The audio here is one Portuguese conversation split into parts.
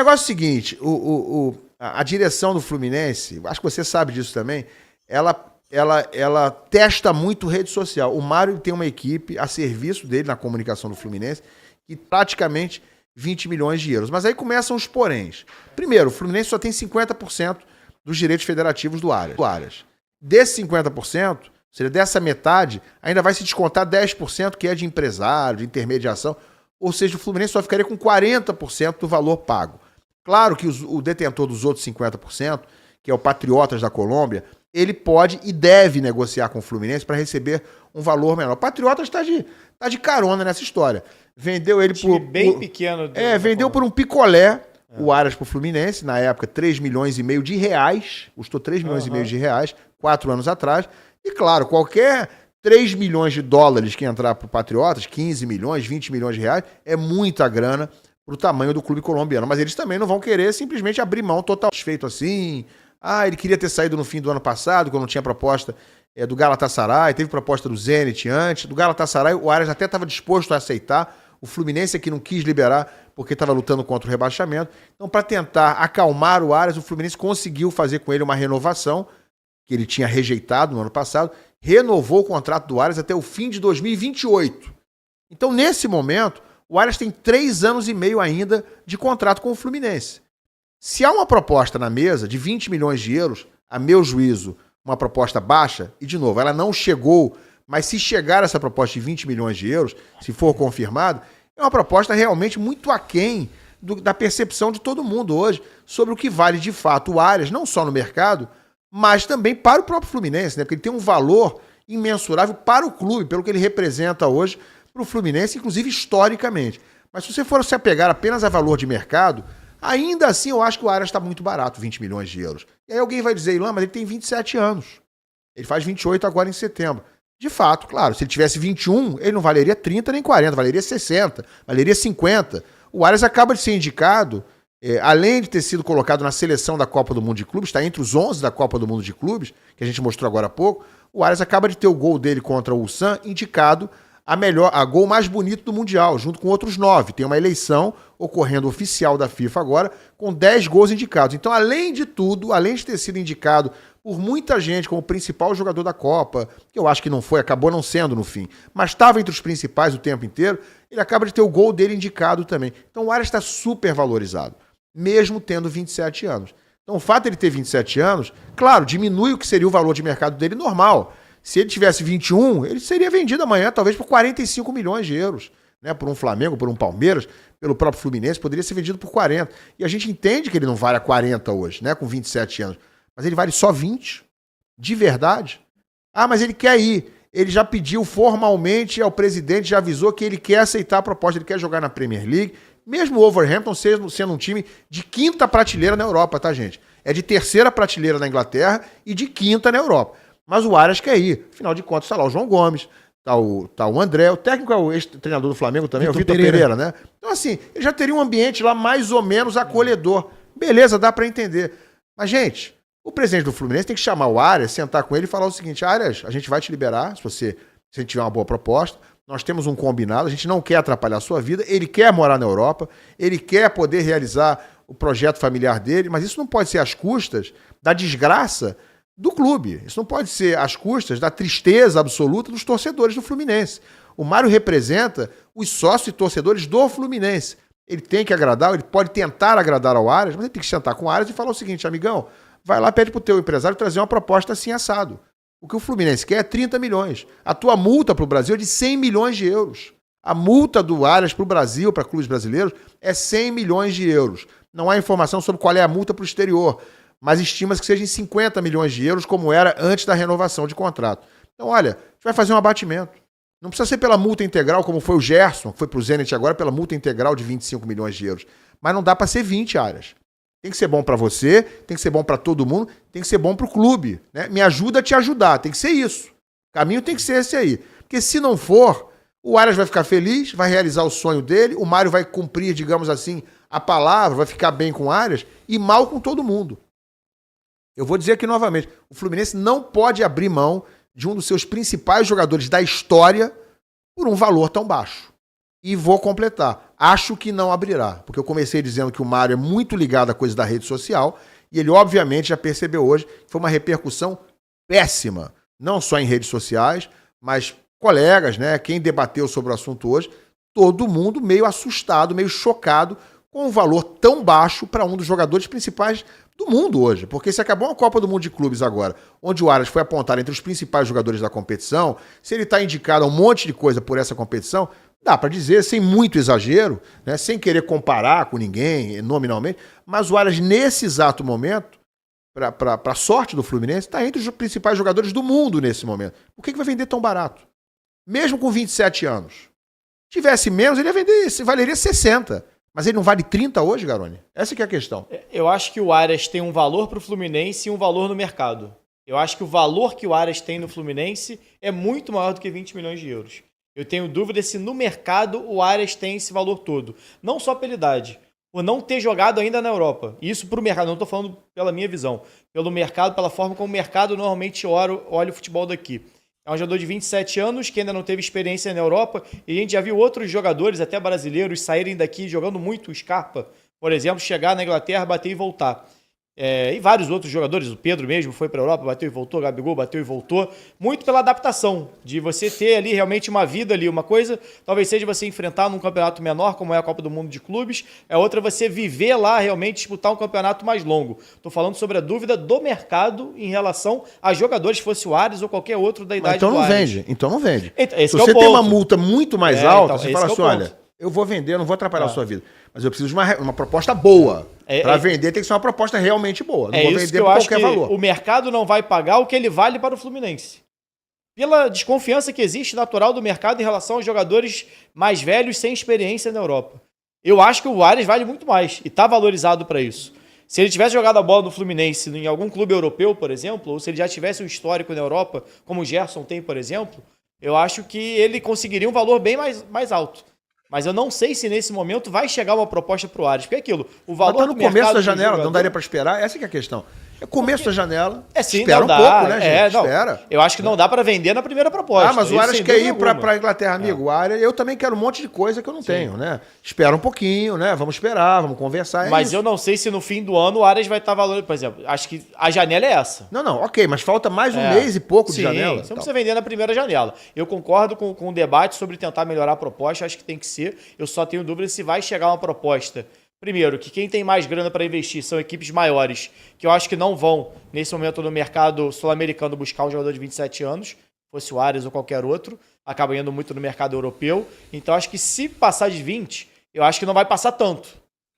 negócio é o seguinte, a direção do Fluminense, acho que você sabe disso também, ela testa muito rede social. O Mário tem uma equipe a serviço dele na comunicação do Fluminense que praticamente 20 milhões de euros. Mas aí começam os poréns. Primeiro, o Fluminense só tem 50% dos direitos federativos do Aras. Desses 50%, ou seja, dessa metade, ainda vai se descontar 10% que é de empresário, de intermediação. Ou seja, o Fluminense só ficaria com 40% do valor pago. Claro que o detentor dos outros 50%, que é o Patriotas da Colômbia, ele pode e deve negociar com o Fluminense para receber um valor menor. O Patriotas está de carona nessa história. Vendeu ele por... bem pequeno. Vendeu por um picolé o Aras para o Fluminense, na época 3,5 milhões de reais, custou 3,5 milhões de reais, 4 anos atrás. E claro, qualquer 3 milhões de dólares que entrar para o Patriotas, 15 milhões, 20 milhões de reais, é muita grana para o tamanho do clube colombiano. Mas eles também não vão querer simplesmente abrir mão total. Feito assim... ele queria ter saído no fim do ano passado, quando não tinha proposta do Galatasaray, teve proposta do Zenit antes. Do Galatasaray, o Aras até estava disposto a aceitar. O Fluminense é que não quis liberar, porque estava lutando contra o rebaixamento. Então, para tentar acalmar o Aras, o Fluminense conseguiu fazer com ele uma renovação, que ele tinha rejeitado no ano passado, renovou o contrato do Aras até o fim de 2028. Então, nesse momento, o Aras tem 3 anos e meio ainda de contrato com o Fluminense. Se há uma proposta na mesa de 20 milhões de euros, a meu juízo, uma proposta baixa, e de novo, ela não chegou, mas se chegar essa proposta de 20 milhões de euros, se for confirmado, é uma proposta realmente muito aquém da percepção de todo mundo hoje sobre o que vale de fato o Aras, não só no mercado, mas também para o próprio Fluminense, né? Porque ele tem um valor imensurável para o clube, pelo que ele representa hoje para o Fluminense, inclusive historicamente. Mas se você for se apegar apenas a valor de mercado, ainda assim, eu acho que o Aras está muito barato, 20 milhões de euros. E aí alguém vai dizer, Ilan, mas ele tem 27 anos. Ele faz 28 agora em setembro. De fato, claro, se ele tivesse 21, ele não valeria 30 nem 40, valeria 60, valeria 50. O Aras acaba de ser indicado, além de ter sido colocado na seleção da Copa do Mundo de Clubes, está entre os 11 da Copa do Mundo de Clubes, que a gente mostrou agora há pouco, o Aras acaba de ter o gol dele contra o Ulsan indicado a gol mais bonito do Mundial, junto com outros 9. Tem uma eleição ocorrendo oficial da FIFA agora, com 10 gols indicados. Então, além de tudo, além de ter sido indicado por muita gente como o principal jogador da Copa, que eu acho que não foi, acabou não sendo no fim, mas estava entre os principais o tempo inteiro, ele acaba de ter o gol dele indicado também. Então, o Aras está super valorizado, mesmo tendo 27 anos. Então, o fato de ele ter 27 anos, claro, diminui o que seria o valor de mercado dele normal. Se ele tivesse 21, ele seria vendido amanhã, talvez por 45 milhões de euros. Né? Por um Flamengo, por um Palmeiras, pelo próprio Fluminense, poderia ser vendido por 40. E a gente entende que ele não vale a 40 hoje, né? Com 27 anos. Mas ele vale só 20? De verdade? Mas ele quer ir. Ele já pediu formalmente ao presidente, já avisou que ele quer aceitar a proposta, ele quer jogar na Premier League. Mesmo o Wolverhampton sendo um time de 5ª prateleira na Europa, tá, gente? É de 3ª prateleira na Inglaterra e de 5ª na Europa. Mas o Aras quer ir. Afinal de contas, está lá o João Gomes, tá o André, o técnico é o ex-treinador do Flamengo também, é o Vitor Pereira, né? Então, assim, ele já teria um ambiente lá mais ou menos acolhedor. Beleza, dá para entender. Mas, gente, o presidente do Fluminense tem que chamar o Aras, sentar com ele e falar o seguinte: Aras, a gente vai te liberar, se a gente tiver uma boa proposta, nós temos um combinado, a gente não quer atrapalhar a sua vida, ele quer morar na Europa, ele quer poder realizar o projeto familiar dele, mas isso não pode ser às custas da desgraça do clube. Isso não pode ser às custas da tristeza absoluta dos torcedores do Fluminense. O Mário representa os sócios e torcedores do Fluminense. Ele tem que agradar, ele pode tentar agradar ao Aras, mas ele tem que sentar com o Aras e falar o seguinte: amigão, vai lá, pede pro teu empresário trazer uma proposta assim assado. O que o Fluminense quer é 30 milhões. A tua multa pro Brasil é de 100 milhões de euros. A multa do Aras pro Brasil, para clubes brasileiros, é 100 milhões de euros. Não há informação sobre qual é a multa pro exterior, mas estima-se que seja em 50 milhões de euros, como era antes da renovação de contrato. Então, olha, a gente vai fazer um abatimento. Não precisa ser pela multa integral, como foi o Gerson, que foi pro Zenit agora, pela multa integral de 25 milhões de euros. Mas não dá para ser 20, Aras. Tem que ser bom para você, tem que ser bom para todo mundo, tem que ser bom pro clube. Né? Me ajuda a te ajudar, tem que ser isso. O caminho tem que ser esse aí. Porque se não for, o Aras vai ficar feliz, vai realizar o sonho dele, o Mário vai cumprir, digamos assim, a palavra, vai ficar bem com o Aras e mal com todo mundo. Eu vou dizer aqui novamente, o Fluminense não pode abrir mão de um dos seus principais jogadores da história por um valor tão baixo. E vou completar. Acho que não abrirá, porque eu comecei dizendo que o Mário é muito ligado à coisa da rede social e ele obviamente já percebeu hoje que foi uma repercussão péssima, não só em redes sociais, mas colegas, né, quem debateu sobre o assunto hoje, todo mundo meio assustado, meio chocado com um valor tão baixo para um dos jogadores principais do mundo hoje. Porque se acabou a Copa do Mundo de Clubes agora, onde o Aras foi apontado entre os principais jogadores da competição, se ele está indicado a um monte de coisa por essa competição, dá para dizer, sem muito exagero, né, sem querer comparar com ninguém nominalmente, mas o Aras, nesse exato momento, para a sorte do Fluminense, está entre os principais jogadores do mundo nesse momento. Por que vai vender tão barato? Mesmo com 27 anos. Se tivesse menos, ele ia vender, valeria 60. Mas ele não vale 30 hoje, Garoni? Essa que é a questão. Eu acho que o Aras tem um valor para o Fluminense e um valor no mercado. Eu acho que o valor que o Aras tem no Fluminense é muito maior do que 20 milhões de euros. Eu tenho dúvida se no mercado o Aras tem esse valor todo. Não só pela idade, por não ter jogado ainda na Europa. Isso para o mercado, não estou falando pela minha visão. Pelo mercado, pela forma como o mercado normalmente olha o futebol daqui. É um jogador de 27 anos que ainda não teve experiência na Europa e a gente já viu outros jogadores, até brasileiros, saírem daqui jogando muito. O Scarpa, por exemplo, chegar na Inglaterra, bater e voltar. E vários outros jogadores, o Pedro mesmo foi para a Europa, bateu e voltou, o Gabigol bateu e voltou, muito pela adaptação, de você ter ali realmente uma vida ali, uma coisa, talvez seja você enfrentar num campeonato menor, como é a Copa do Mundo de Clubes, outra você viver lá, realmente disputar um campeonato mais longo. Estou falando sobre a dúvida do mercado em relação a jogadores, fosse o Ares ou qualquer outro da idade então do não Ares. vende, então não vende. Se você tem uma multa muito mais alta, você fala assim, olha, ponto. eu vou vender, eu não vou atrapalhar a sua vida, mas eu preciso de uma proposta boa. Para vender tem que ser uma proposta realmente boa. Não vou vender por qualquer valor. O mercado não vai pagar o que ele vale para o Fluminense. Pela desconfiança que existe natural do mercado em relação aos jogadores mais velhos sem experiência na Europa. Eu acho que o Ares vale muito mais e está valorizado para isso. Se ele tivesse jogado a bola no Fluminense em algum clube europeu, por exemplo, ou se ele já tivesse um histórico na Europa, como o Gerson tem, por exemplo, eu acho que ele conseguiria um valor bem mais alto. Mas eu não sei se nesse momento vai chegar uma proposta pro Ares. Porque é aquilo, o valor mas tá no do começo da janela, jogador, não daria para esperar? Essa que é a questão. É começo da janela. Sim, espera não dá, pouco, né, gente? Espera. Eu acho que não dá para vender na primeira proposta. Mas o Ares quer ir para Inglaterra, amigo. O Ares, eu também quero um monte de coisa que eu não tenho, né? Espera um pouquinho, né? Vamos esperar, vamos conversar. Mas eu não sei se no fim do ano o Ares vai estar valendo, por exemplo, acho que a janela é essa. Não, ok, mas falta mais um mês e pouco de janela. Você não precisa vender na primeira janela. Eu concordo com o debate sobre tentar melhorar a proposta, acho que tem que ser. Eu só tenho dúvida se vai chegar uma proposta. Primeiro, que quem tem mais grana para investir são equipes maiores, que eu acho que não vão, nesse momento, no mercado sul-americano buscar um jogador de 27 anos, fosse o Ares ou qualquer outro, acaba indo muito no mercado europeu. Então, acho que se passar de 20, eu acho que não vai passar tanto.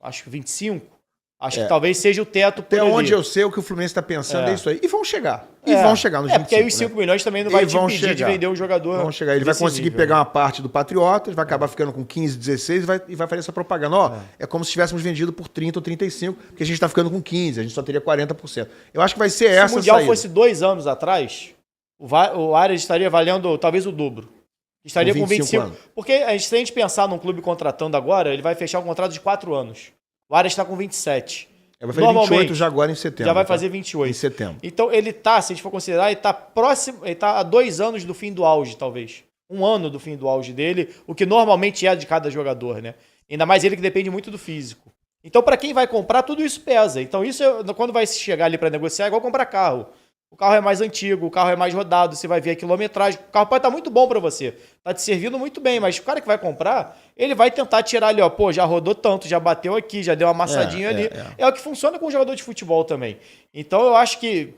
Acho que 25. Acho que talvez seja o teto por Até ali. onde eu sei, o que o Fluminense está pensando é isso aí. E vão chegar. E vão chegar nos 25. Porque aí os 5 milhões também não vai te impedir de vender um jogador. Vão chegar. Ele vai conseguir pegar uma parte do Patriotas, vai acabar ficando com 15, 16 e vai fazer essa propaganda. É como se tivéssemos vendido por 30 ou 35, porque a gente está ficando com 15, a gente só teria 40%. Eu acho que vai ser essa a saída. Se o Mundial fosse 2 anos atrás, o Ares estaria valendo talvez o dobro. Estaria com 25 anos. Porque se a gente pensar num clube contratando agora, ele vai fechar um contrato de 4 anos. O Ares está com 27. Vai fazer 28 já agora em setembro. Já vai fazer 28. Em setembro. Então ele tá, se a gente for considerar, ele tá próximo, ele tá a 2 anos do fim do auge, talvez. 1 ano do fim do auge dele, o que normalmente é de cada jogador, né? Ainda mais ele que depende muito do físico. Então, para quem vai comprar, tudo isso pesa. Então, isso quando vai chegar ali para negociar, é igual comprar carro. O carro é mais antigo, o carro é mais rodado, você vai ver a quilometragem. O carro pode estar muito bom para você, tá te servindo muito bem, mas o cara que vai comprar, ele vai tentar tirar ali, ó, já rodou tanto, já bateu aqui, já deu uma amassadinha ali. É o que funciona com o jogador de futebol também. Então eu acho que,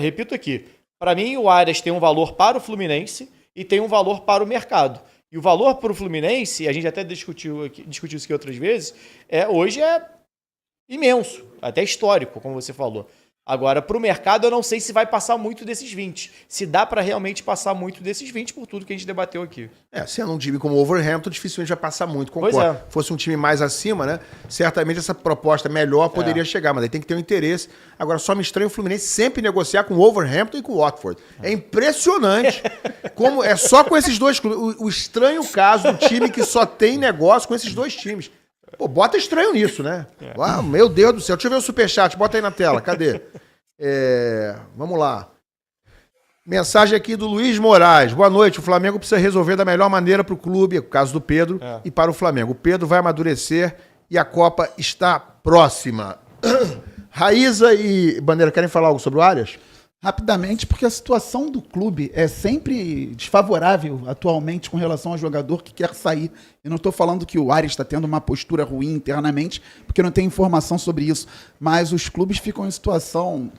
repito aqui, para mim o Ares tem um valor para o Fluminense e tem um valor para o mercado. E o valor para o Fluminense, a gente até discutiu isso aqui outras vezes, hoje é imenso, até histórico, como você falou. Agora, para o mercado, eu não sei se vai passar muito desses 20. Se dá para realmente passar muito desses 20 por tudo que a gente debateu aqui. Sendo um time como o Wolverhampton, dificilmente vai passar muito, concordo. Fosse um time mais acima, né? Certamente essa proposta melhor poderia chegar, mas aí tem que ter um interesse. Agora, só me estranha o Fluminense sempre negociar com o Wolverhampton e com o Watford. É impressionante como é só com esses dois clubes. O estranho caso do time que só tem negócio com esses dois times. Pô, bota estranho nisso, né? Ah, meu Deus do céu. Deixa eu ver o superchat. Bota aí na tela. Cadê? Vamos lá. Mensagem aqui do Luiz Moraes. Boa noite. O Flamengo precisa resolver da melhor maneira para o clube, o caso do Pedro, e para o Flamengo. O Pedro vai amadurecer e a Copa está próxima. Raíza e Bandeira, querem falar algo sobre o Arias? Rapidamente, porque a situação do clube é sempre desfavorável atualmente com relação ao jogador que quer sair. Eu não estou falando que o Arias está tendo uma postura ruim internamente, porque eu não tenho informação sobre isso, mas os clubes ficam em situação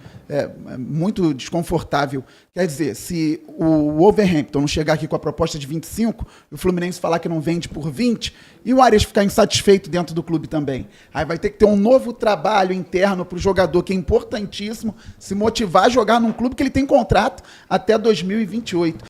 muito desconfortável. Quer dizer, se o Wolverhampton não chegar aqui com a proposta de 25, o Fluminense falar que não vende por 20, e o Arias ficar insatisfeito dentro do clube também. Aí vai ter que ter um novo trabalho interno para o jogador, que é importantíssimo, se motivar a jogar num clube que ele tem contrato até 2028.